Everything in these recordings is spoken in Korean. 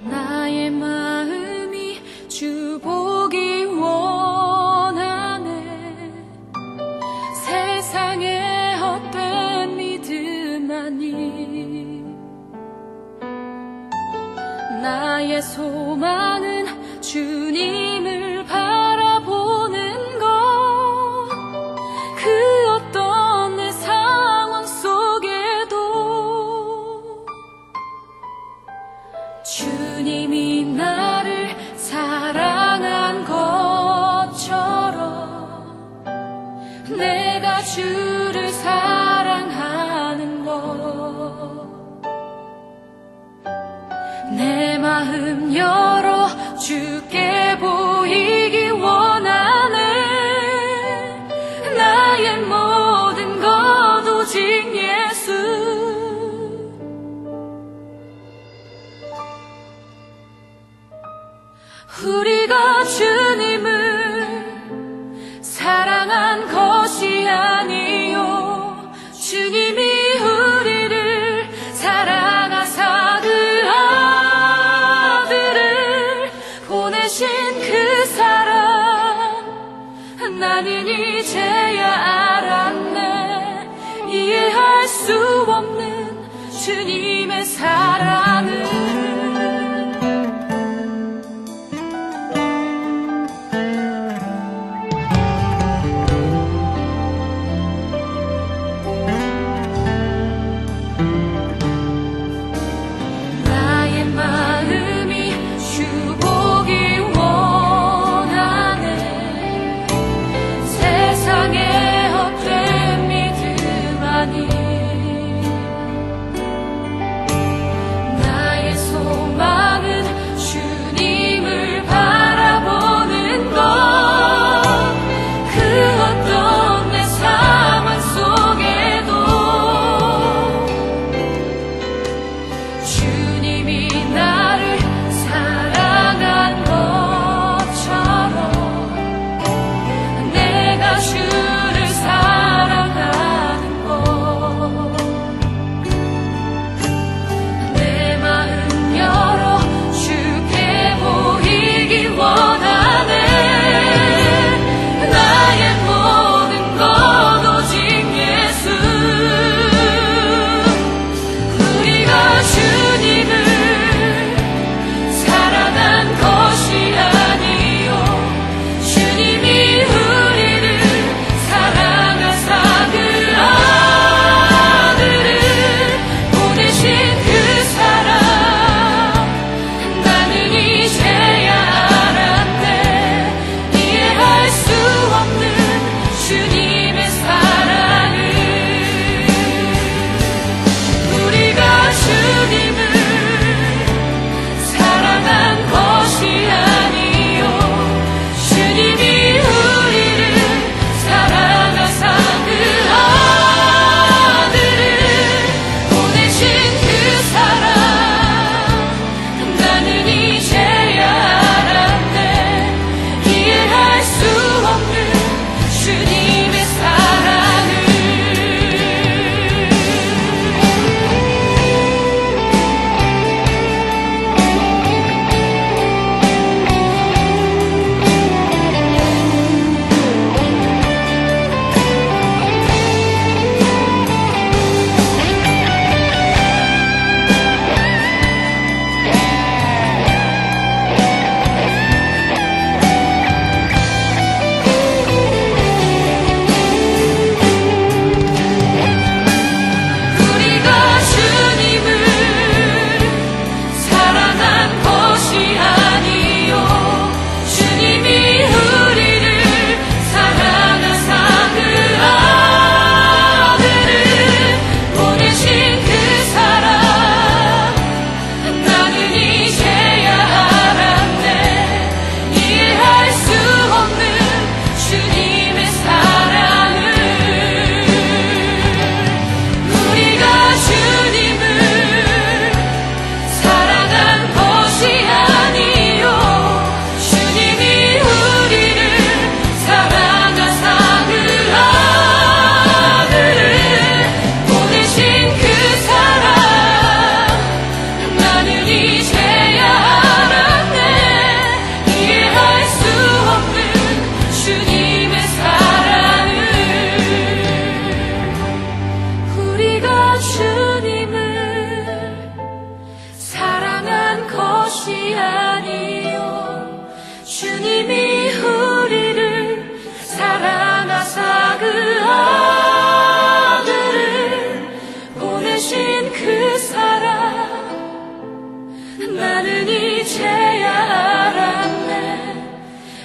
나의 마음이 주 보기 원하네. 세상의 헛된 믿음 아니. 나의 소망은 주님을 바라보는 것. 그 어떤 내 상황 속에도 주님이 나를 사랑한 것처럼 내가 주를 사랑하는 것. 내 마음 열어 주께 보이기 원하네. 나의 모든 것 오직 예수. 우리가 주님을 사랑한 것이 아니요 주님이 우리를 사랑하사 그 아들을 보내신 그 사랑. 나는 이제야 알았네. 이해할 수 없는 주님의 사랑을. 나 것이 아니요 주님이 우리를 사랑하사 그 아들을 보내신 그 사랑 나는 이제야 알았네.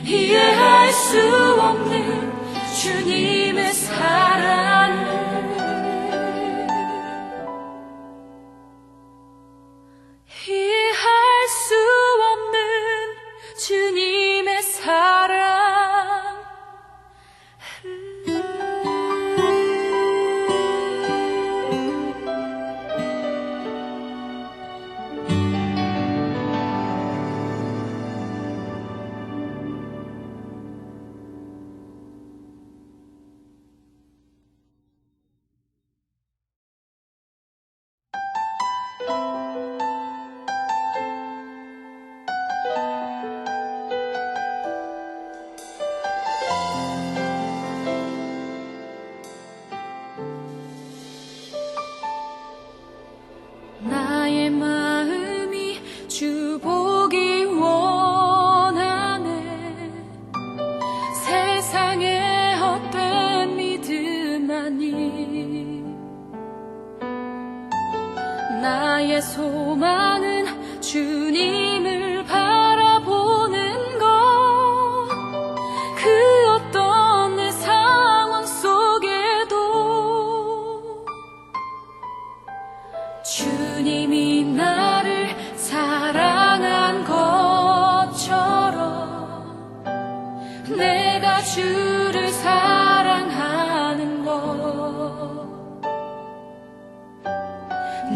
이해할 수 없는 주님의 사랑을 이해할 수 없는 주님의 사랑 나의 마음이 주 보기 원하네. 세상의 헛된 믿음 아니 나의 소망은 주님을 바라보는 것. 그 어떤 내 상황 속에도 주님이 나를 사랑한 것처럼 내가 주를 사랑하는 것.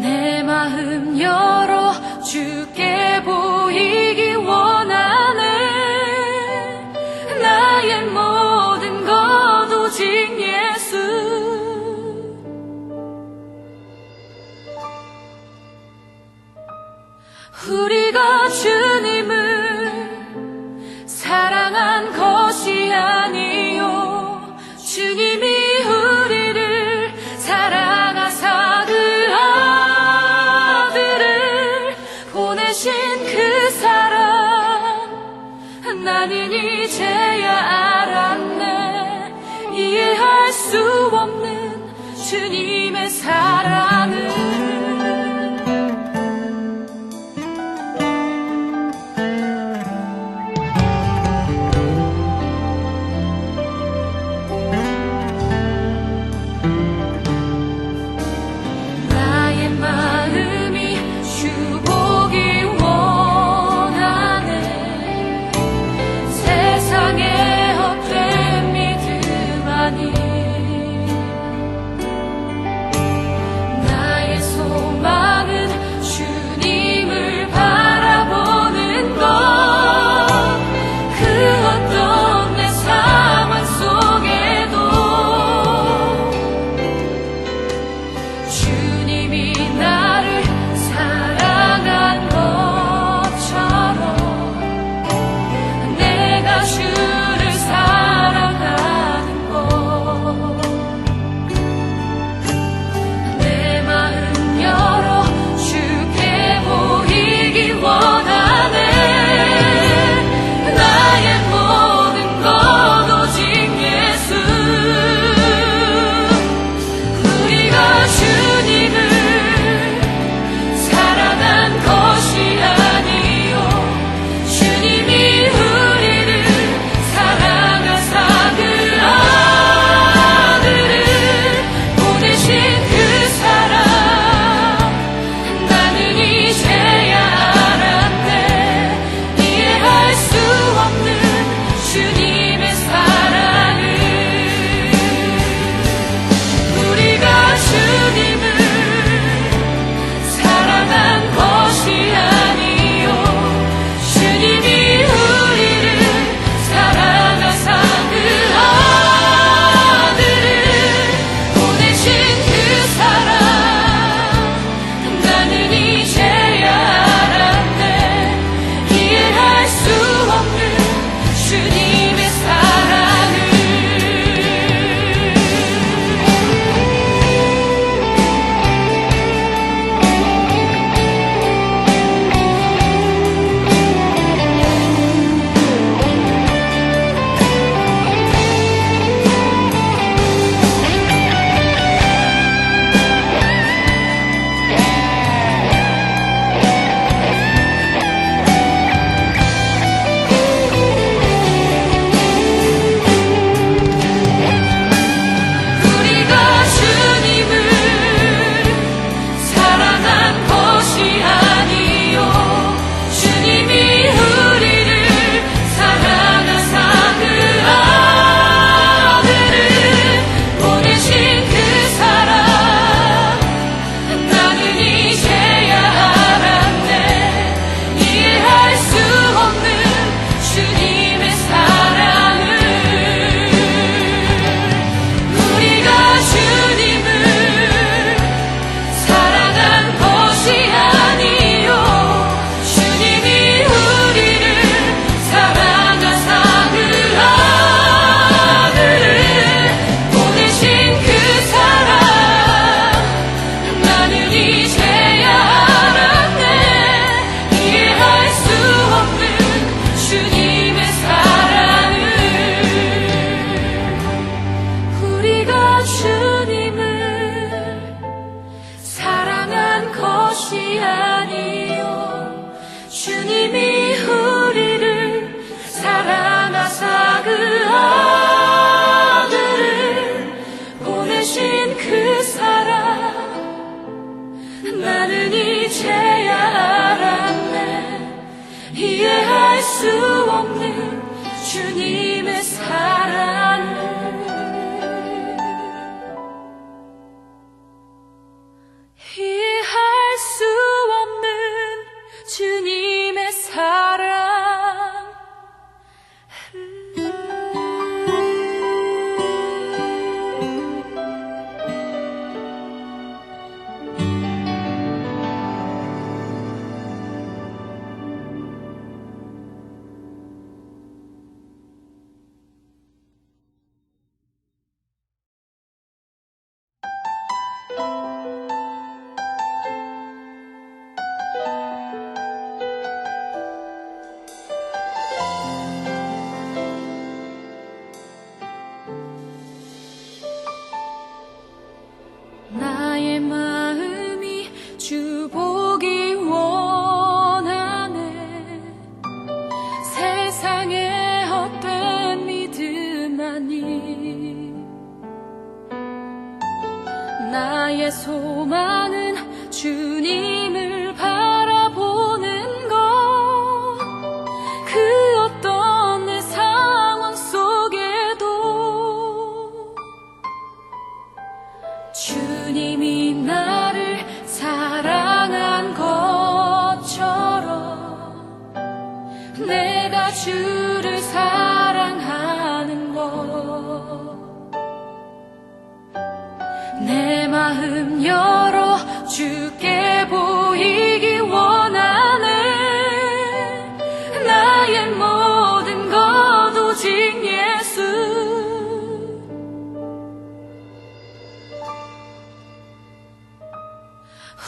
내 마음 열어 주께 보이기 원하네. 나의 모든 것 오직 예수. 우리가 주님을 사랑한 것이 아니요 주님이 우리를 사랑하사 그 아들을 보내신 그 사랑 나는 이제야 알았네. 이해할 수 없는 주님의 사랑을 나의 주님이 우리를 사랑하사 그 아들을 보내신 그 사랑 나는 이제야 알았네. 이해할 수 없는 주님의 사랑을 이해할 수 없는 주님의 사랑 나의 마음이 주 보기 원하네. 세상의 헛된 믿음 아니 나의 소망은 주님을 바라보는 것. 그 어떤 내 상황 속에도 주님이 나를 사랑한 것처럼 내가 주를 사랑하는 것. 내 마음 열어 주께 보이기 원하네. 나의 모든 것 오직 예수.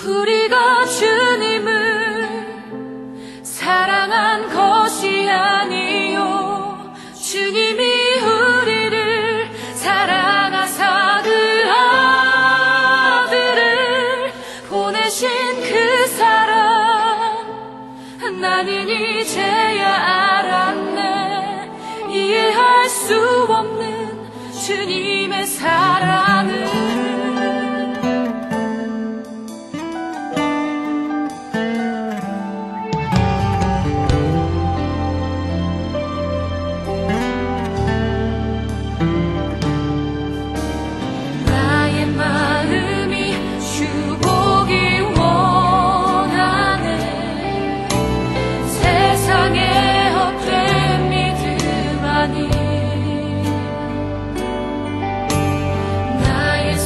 우리가 주님을 사랑한 것이 아니요 주님이 우리를 사랑하사 그 아들을 보내신 그 사랑 나는 이제야 알았네. 이해할 수 없는 주님의 사랑을 나의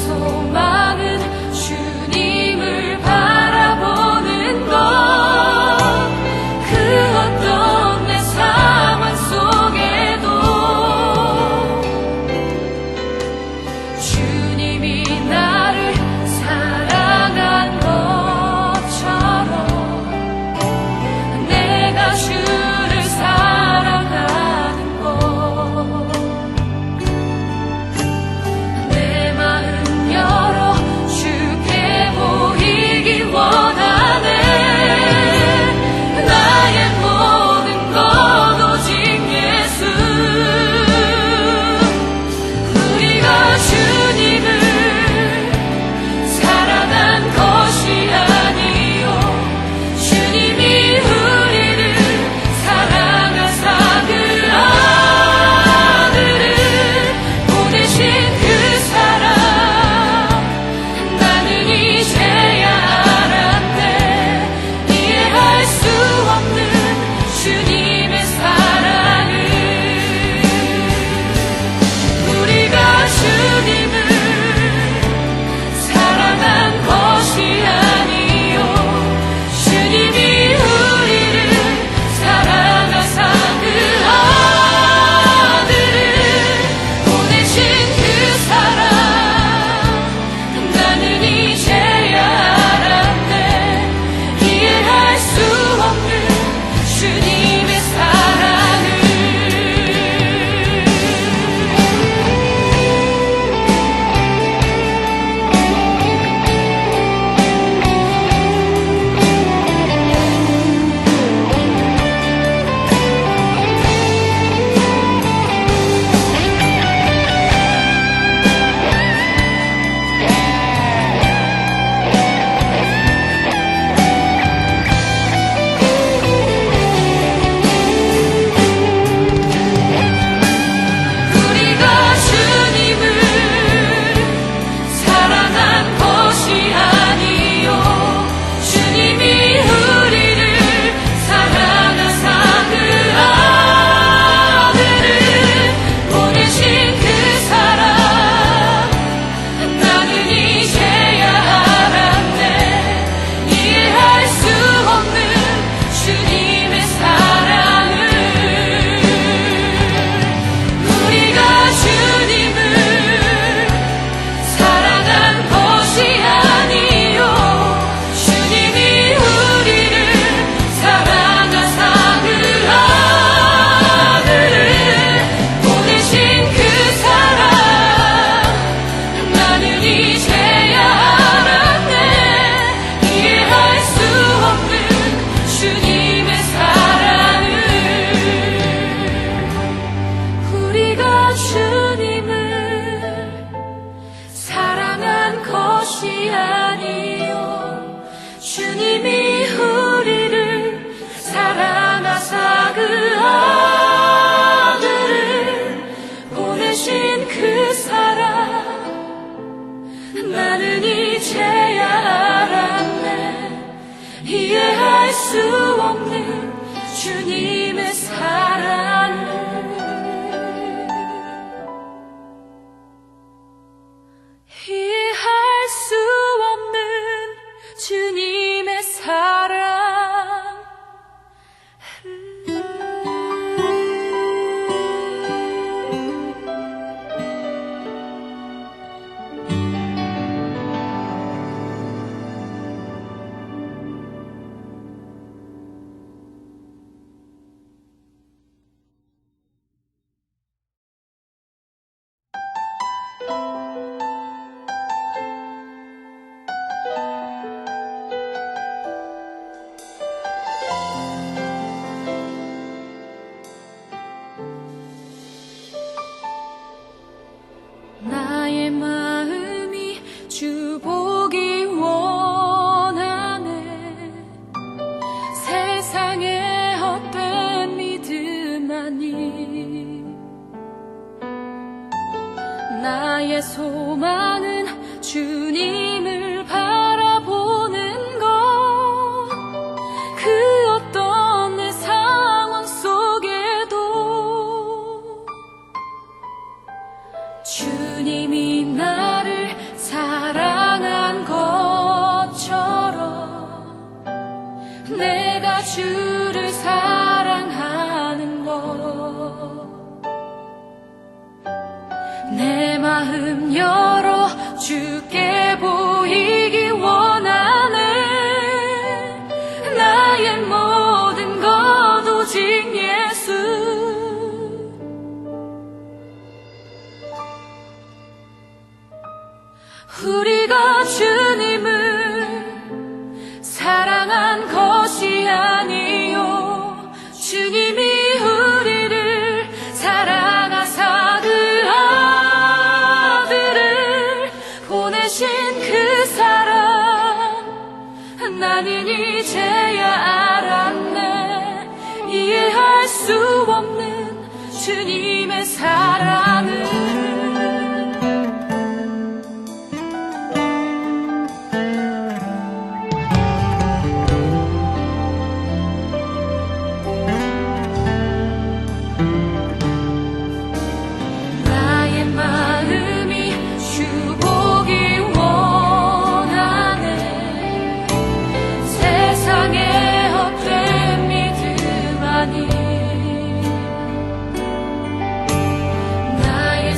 수 없는 주님의 사랑을 이해할 수 없는 주님의 사랑 나의 마음이 주 보기 원하네 세상의 헛된 믿음 아니 나의 소망은 주님을 바라보는 것 그 어떤 내 상황 속에도 주님이 나를 사랑한 것처럼 내가 주를 사랑하는 것 내 마음 열어 주께 보이기 원하네 나의 모든 것 오직 예수 우리가 주님을 사랑한 것이 아니요 주님이 우리를 사랑하사 그 아들을 보내신 그 사랑 나는 이제야 알았네 이해할 수 없는 주님의 사랑을 나의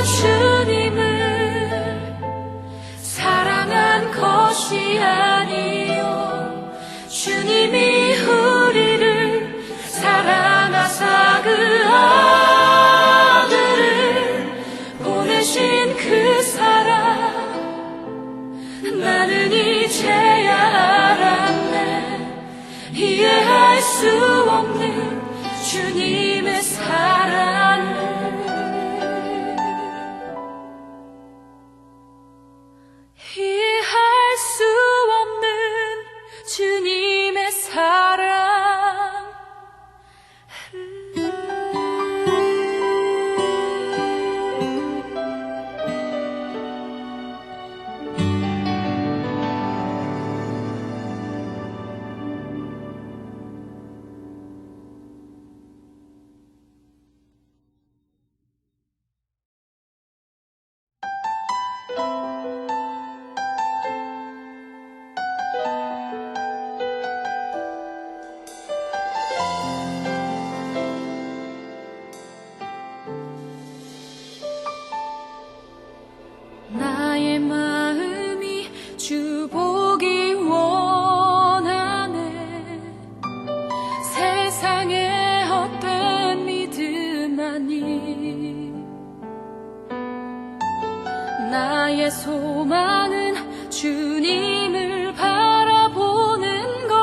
우리가 주님을 사랑한 것이 아니요 주님이 우리를 사랑하사 그 아들을 보내신 그 사랑 나는 이제야 알았네. 이해할 수 없는 주님의 사랑을 이해할 수 없는 주님의 사랑 나의 마음이 주 보기 원하네. 세상의 헛된 믿음 아니 나의 소망은 주님을 바라보는 것.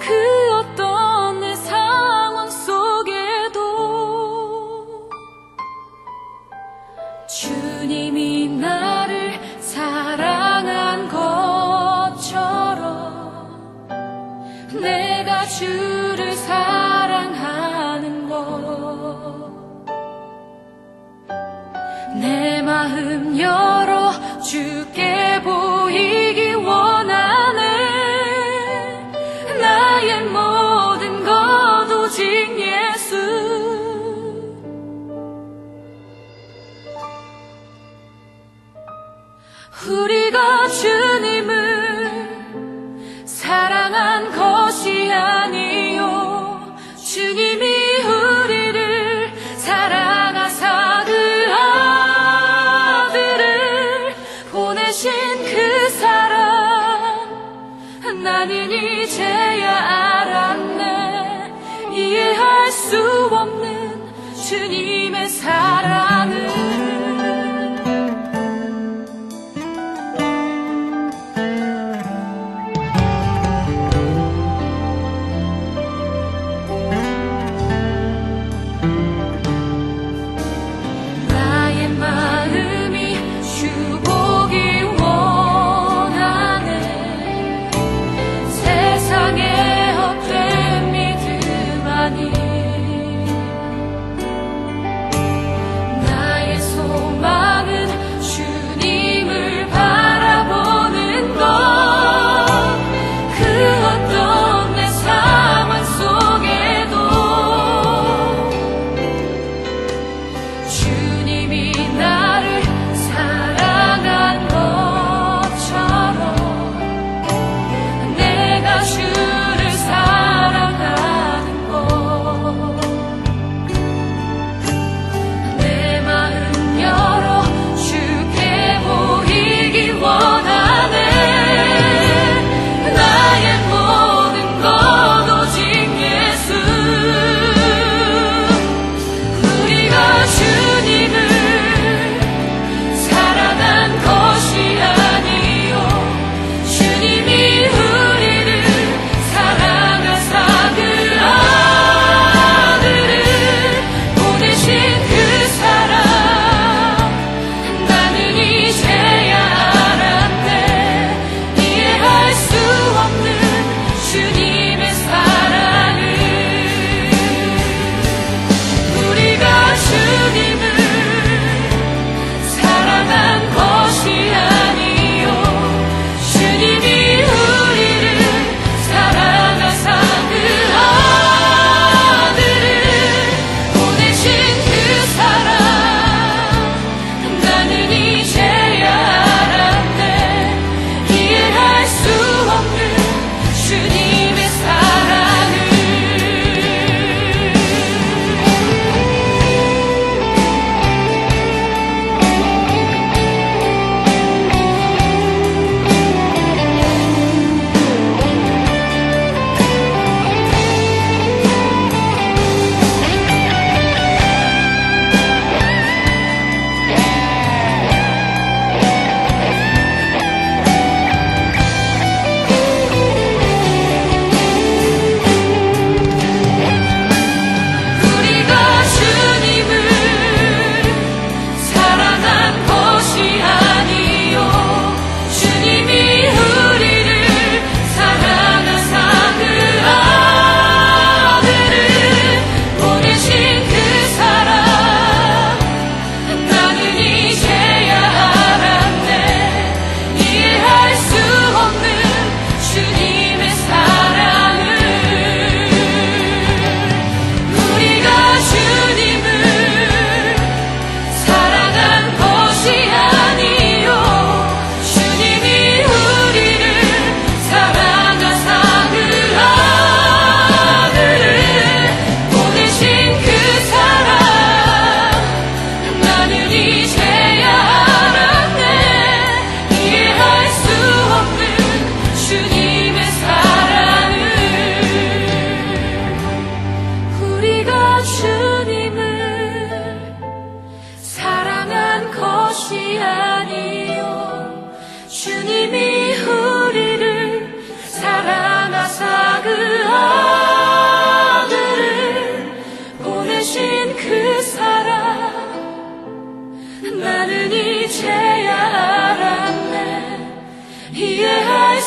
그 어떤 내 상황 속에도 주님이 나를 사랑한 것처럼 내가 주를 사랑하는 것. 내 마음 열어 주께 보이기 원하네. 나의 모든 것 오직 예수. 우리가 주님을 사랑한 것이 아니요 주님이 우리를 사랑하사 그 아들을 보내신 그 사랑 나는 이제야 알았네. 이해할 수 없는 주님의 사랑을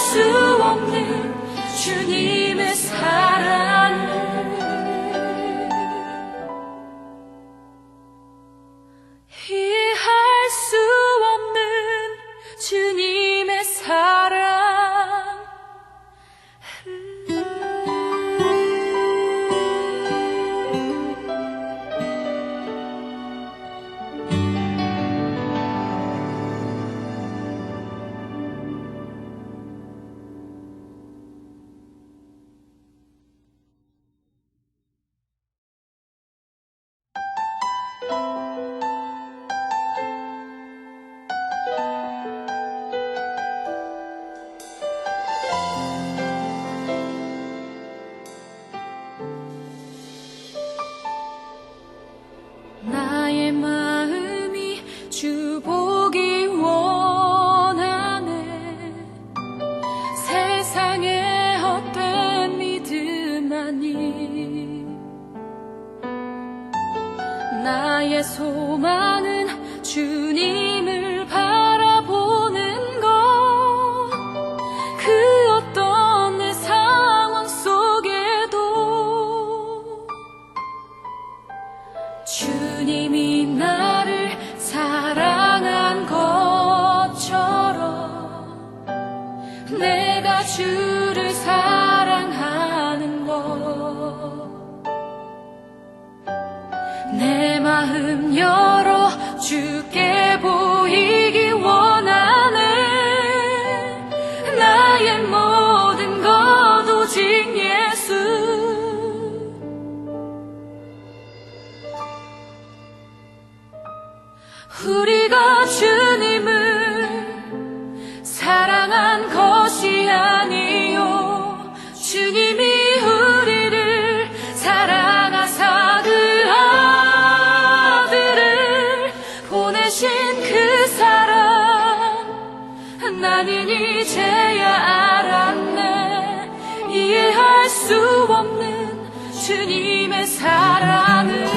수 없는 주님의 사랑을 이해할 수 없는 주님의 사랑 나의 마음이 주 보기 원하네 세상의 헛된 믿음 아니 나의 소망은 주님을 바라보는 것 그 어떤 내 상황 속에도 주님이 나를 사랑한 것처럼 내가 주를 사랑하는 것 내 마음 열어 주께 보이기 원하네 나의 모든 것 오직 예수 우리가 주님을 사랑한 것이 아니요 주님이 우리를 사랑하사 그 아들을 보내신 그 사랑 나는 이제야 알았네 이해할 수 없는 주님의 사랑을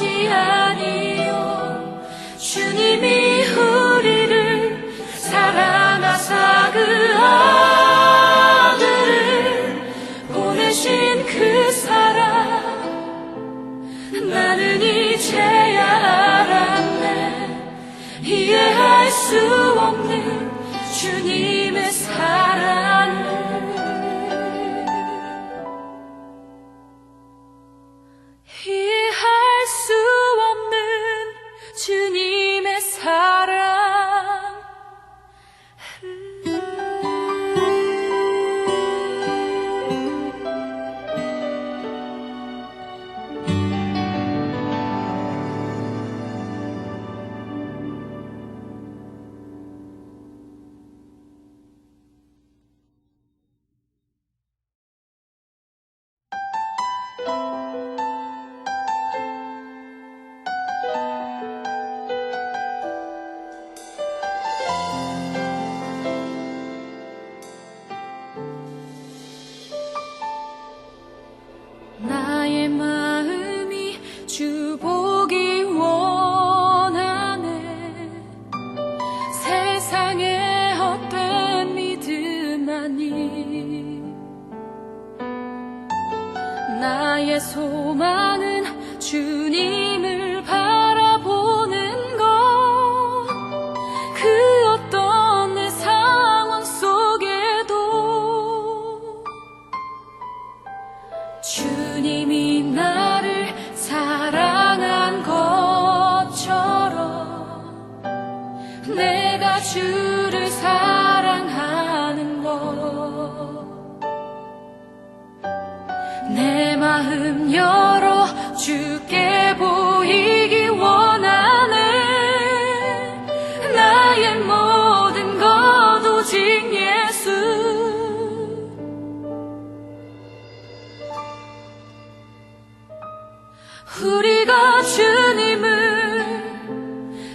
것이 아니요 주님이 우리를 사랑하사 그 아들을 보내신 그 사랑 나는 이제야 알았네. 이해할 수 없는 주님의 사랑을 이해할 수 없는 주님의 사랑 나의 마음이 주 보기 원하네. 세상의 헛된 믿음 아니 나의 소망은 주님을 바라보는 것. 그 어떤 내 상황 속에도 주님이 나를 사랑한 것처럼 내가 주를 사랑하는 것. 내 마음 열어 주께 보이기 원하네. 나의 모든 것 오직 예수. 우리가 주님을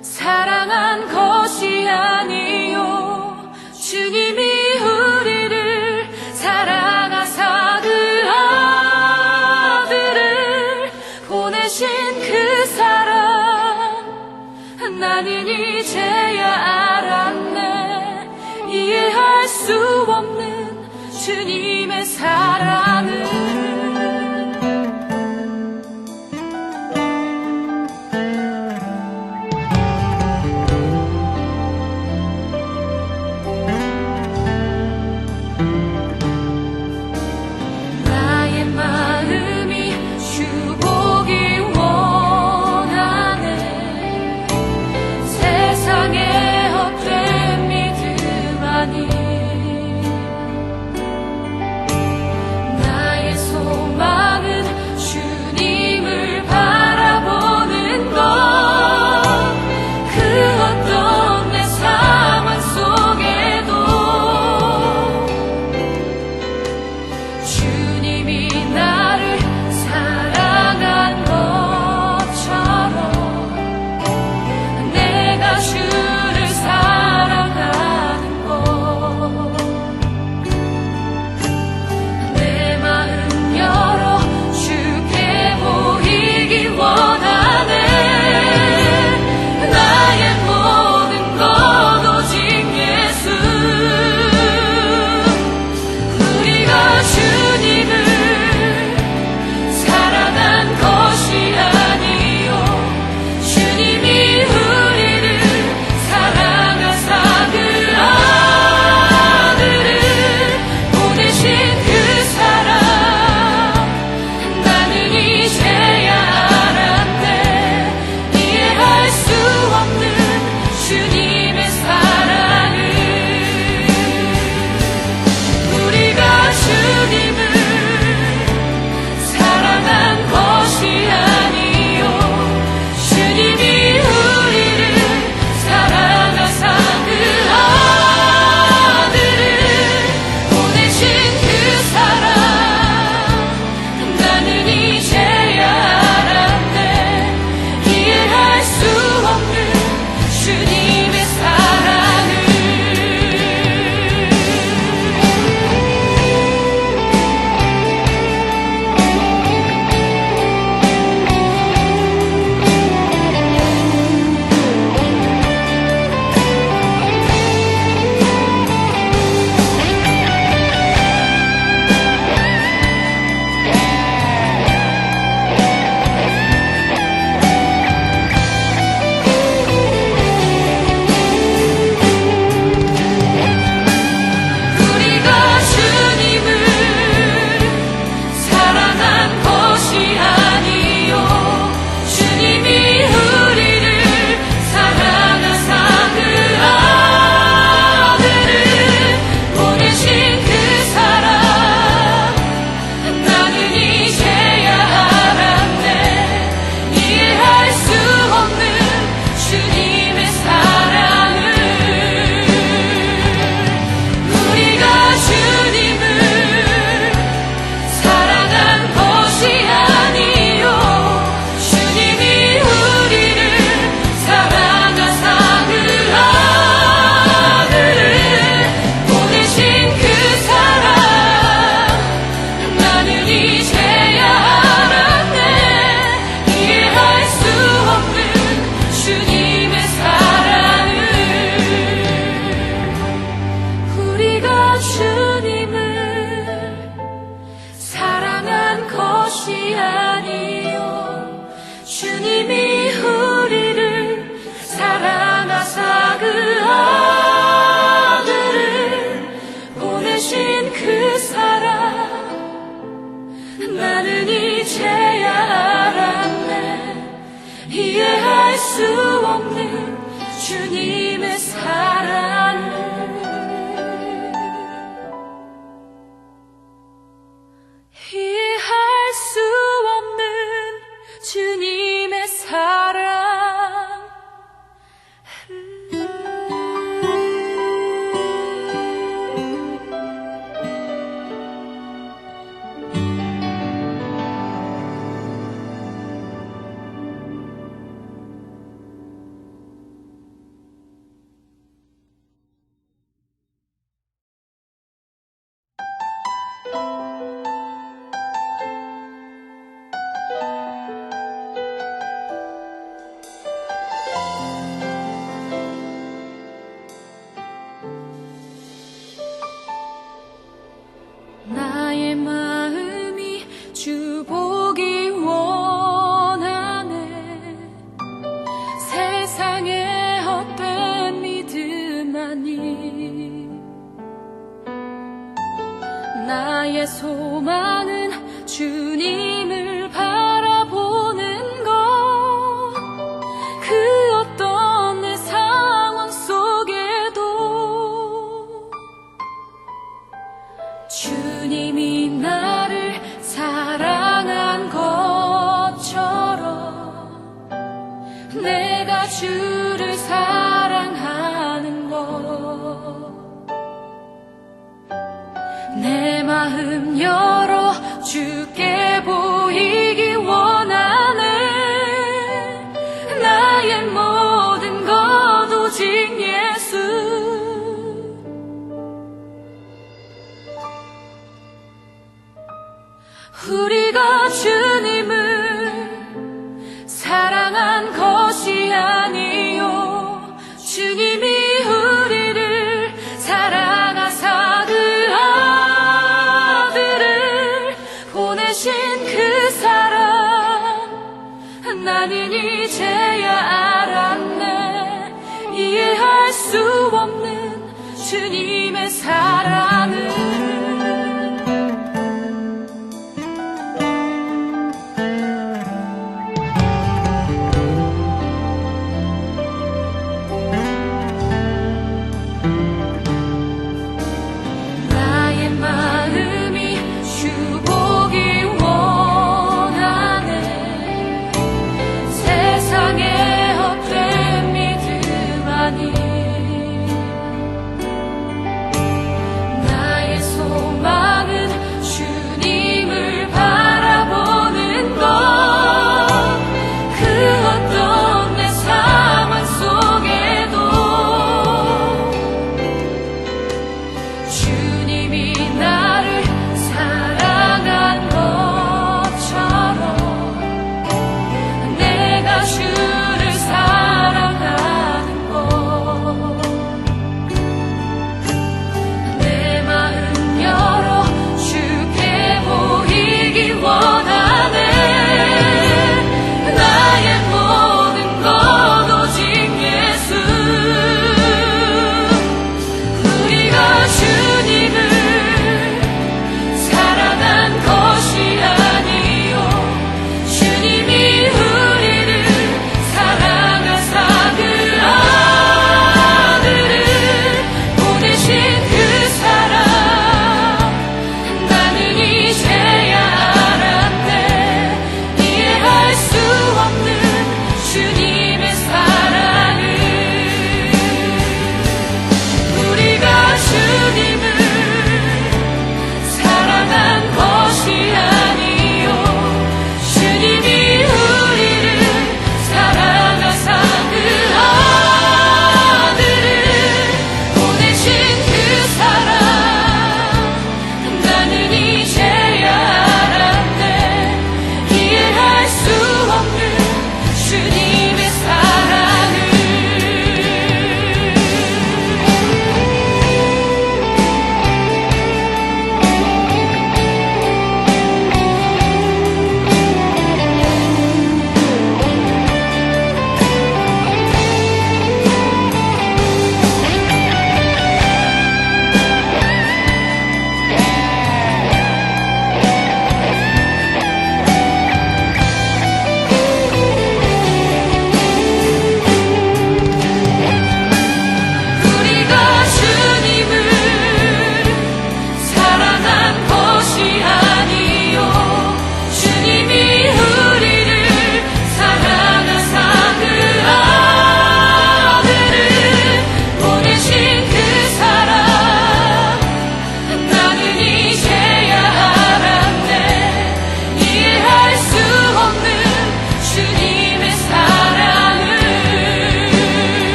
사랑한 것이 아니요 주님이 우리를 사랑하사 그 아들을 보내신 그 사랑 나는 이제야 알았네. 이해할 수 없는 주님의 사랑을 나의 수 없는 주님의 사랑을 이해할 수 없는 주님의 사랑 나의 마음이 주 보기 원하네 세상의 헛된 믿음 아니 나의 소망은 주님을 바라보는 것 그 어떤 내 상황 속에도 주님이 나를 사랑한 것처럼 내가 주를 사랑하는 것 내 마음 열어 주께 보이기 원하네 나의 모든 것 오직 예수 우리가 주님을 사랑한 것이 아니요 주님이 우리를 사랑하사 그 아들을 보내신 그 사랑 나는 이제야 알았네 이해할 수 없는 주님의 사랑을 나의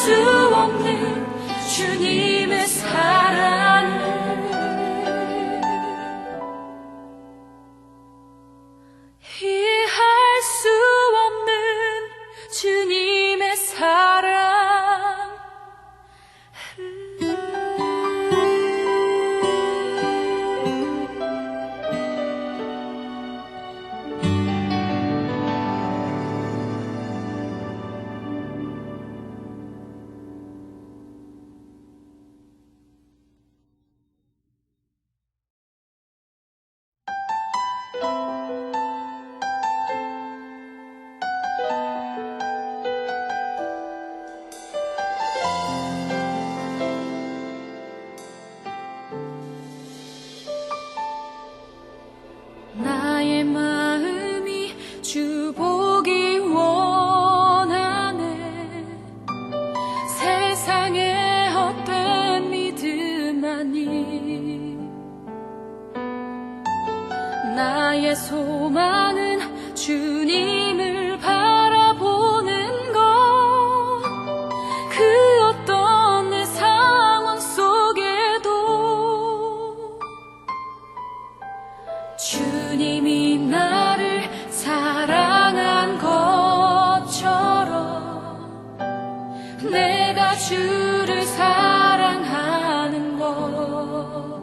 수 없는 주님의 사랑을 이해할 수 없는 주님의 사랑 나의 마음이 주 보기 원하네 세상의 헛된 믿음 아니 나의 소망은 주님을 바라보는 것 그 어떤 내 상황 속에도 주님이 나를 사랑한 것처럼 내가 주를 사랑하는 것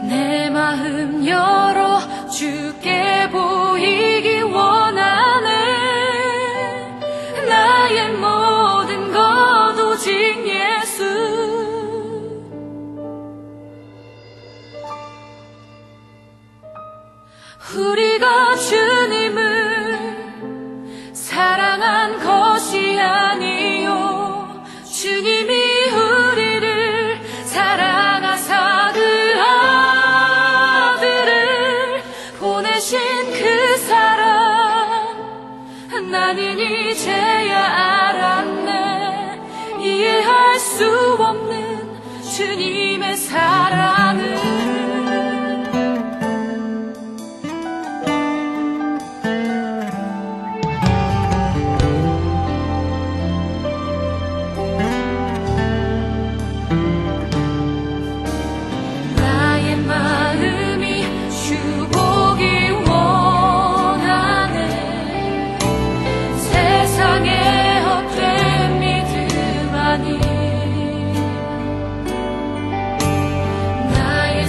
내 마음 열어 주께 보이기 원하네 나의 모든 것 오직 예수 우리가 주님을 사랑한 것이 아니요 주님이 우리를 사랑하사 그 아들을 보내신 그 사랑 나는 이제야 알았네 이해할 수 없는 주님의 사랑을 나의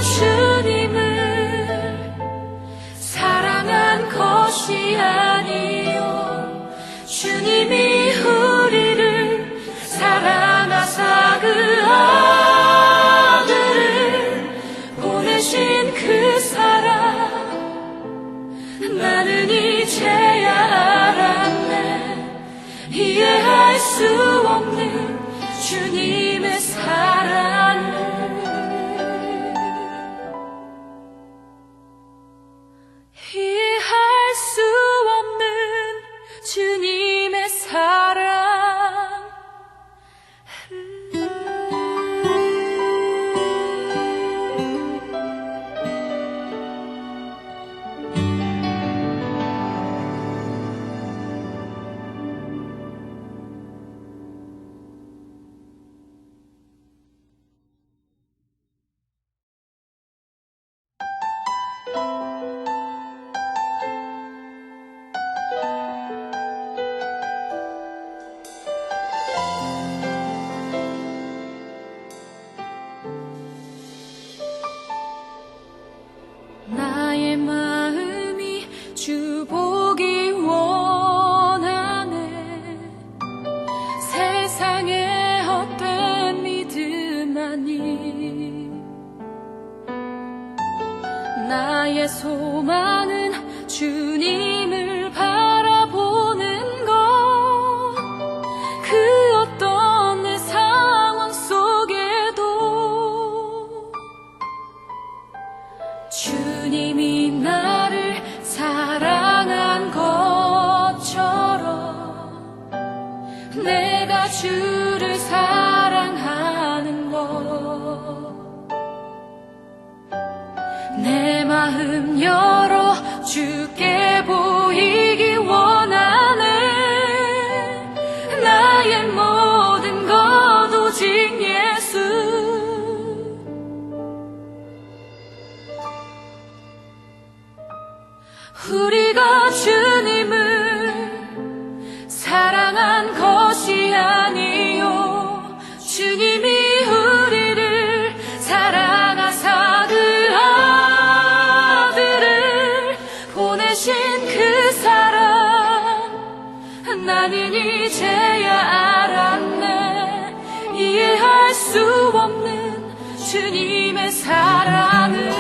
주님을 사랑한 것이 아니요 주님이 우리를 사랑하사 그 아들을 보내신 그 사랑 나는 이제야 알았네. 이해할 수 없는 주님의 사랑을 이해할 수 없는 주님의 사랑 나의 마음이 주 보기 원하네. 세상의 헛된 믿음만이 나의 소망은 주님을 바라보는 것. 그 어떤 내 상황 속에도 주님이 나를 사랑한 것처럼 내가 주를 사랑하는 것. 내 마음 열어 주께 보이기 원하네. 나의 모든 것 오직 예수. 우리가 주님을 사랑한 것이 아니요 주님이 우리를 사랑하사 그 아들을 보내신 그 사랑 나는 이제야 알았네. 이해할 수 없는 주님의 사랑을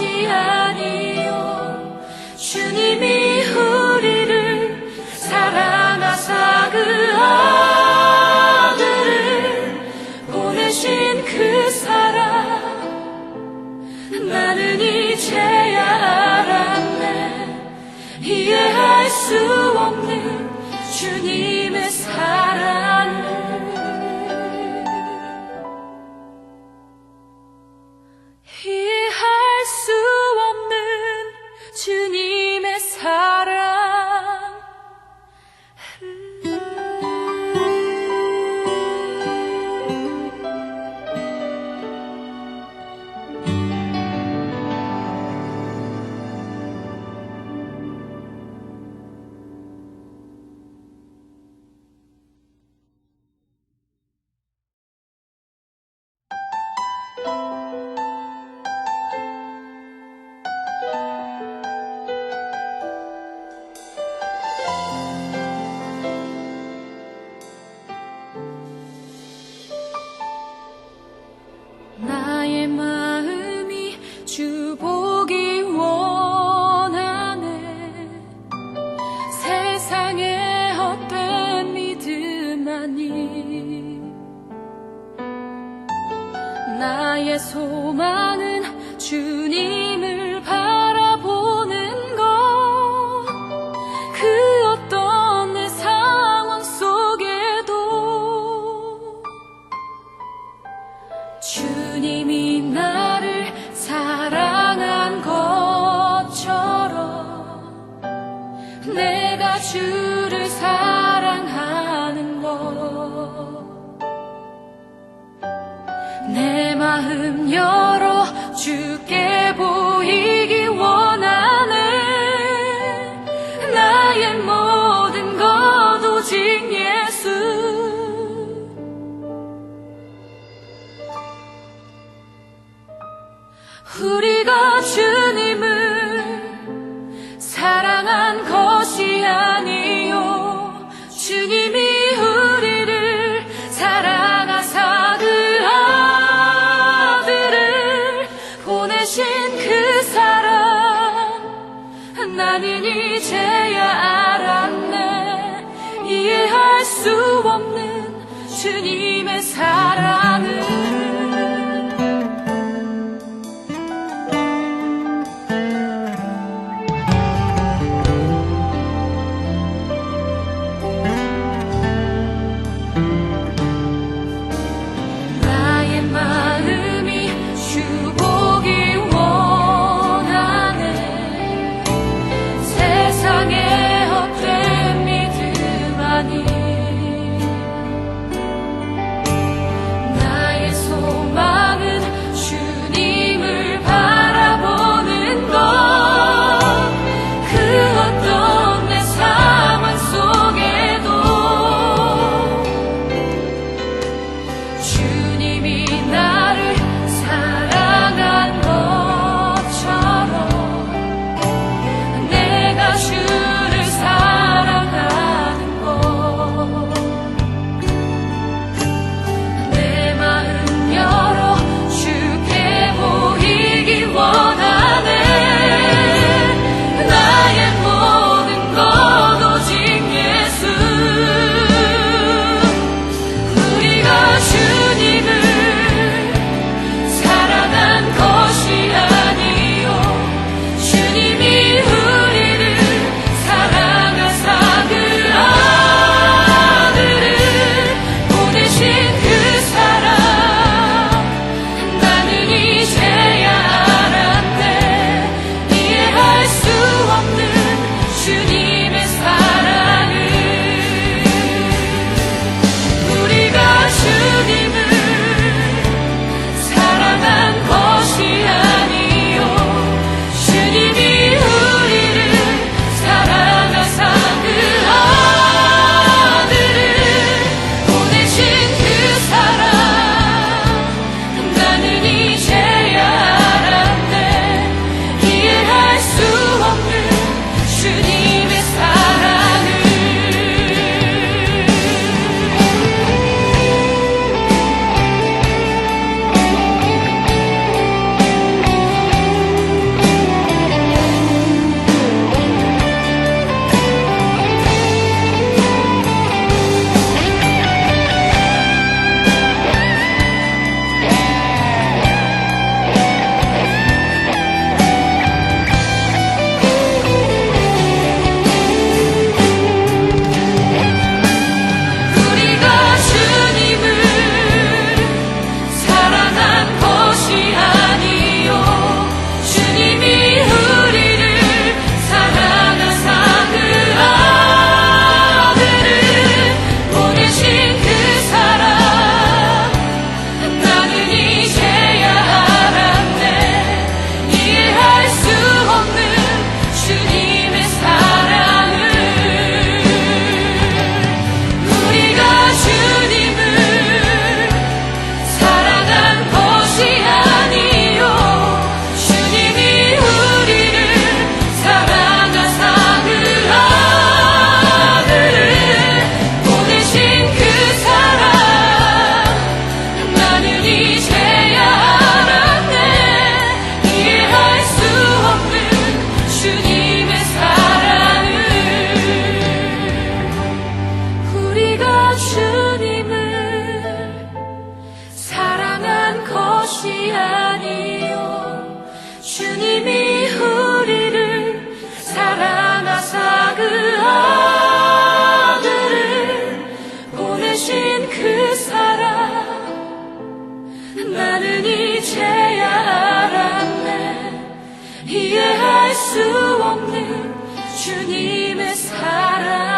것이 아니요 주님이 우리를 사랑하사 그 아들을 보내신 그 사랑 나는 이제야 알았네. 이해할 수 없는 주님의 사랑을 이해할 수 없는 주님의 사랑 나의 마음이 주 보기 원하네. 세상의 헛된 믿음 아니 나의 소망은 주님을 바라보는 것. 그 어떤 내 상황 속에도 주님이 나를 사랑한 것처럼 내가 주를 사랑하는 것. 내 마음 열어 주께 보이기 원하네. 나의 모든 것 오직 예수. 우리가 주님을 사랑한 것이 아니요 주님이 우리를 사랑하사 그 아들을 보내신 그 사랑 나는 이제야 알았네. 이해할 수 없는 주님의 사랑을 나는 이제야 알았네. 이해할 수 없는 주님의 사랑.